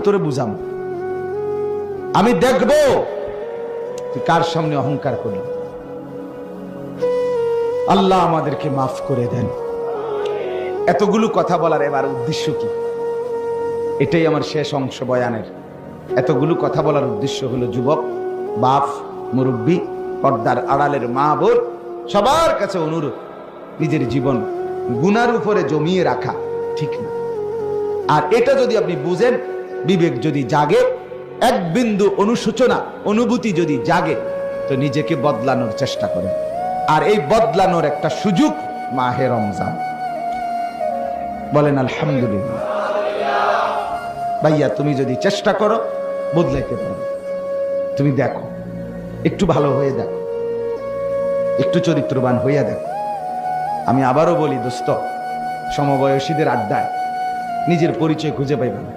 তোরে বুঝাম, আমি দেখব তুই কার সামনে অহংকার করলি। আল্লাহ আমাদেরকে মাফ করে দেন। এতগুলো কথা বলার এবার উদ্দেশ্য কি? এটাই আমার শেষ অংশ বয়ানের। এতগুলো কথা বলার উদ্দেশ্য হলো যুবক, বাপ, মুরব্বী, পর্দার আড়ালের মা বোন, সবার কাছে অনুরোধ, নিজের জীবন গুনার উপরে জমিয়ে রাখা ঠিক না। আর এটা যদি আপনি বুঝেন, বিবেক যদি জাগে, এক বিন্দু অনুশোচনা অনুভূতি যদি জাগে, তো নিজেকে বদলানোর চেষ্টা করেন। আর এই বদলানোর একটা সুযোগ মাহে রমজান। বলেন আলহামদুলিল্লাহ। ভাইয়া, তুমি যদি চেষ্টা করো বদলাইতে পারো। তুমি দেখো, একটু ভালো হয়ে দেখো, একটু চরিত্রবান হইয়া দেখো। আমি আবারও বলি দোস্ত, সমবয়সীদের আড্ডায় নিজের পরিচয় খুঁজে পাইবে না।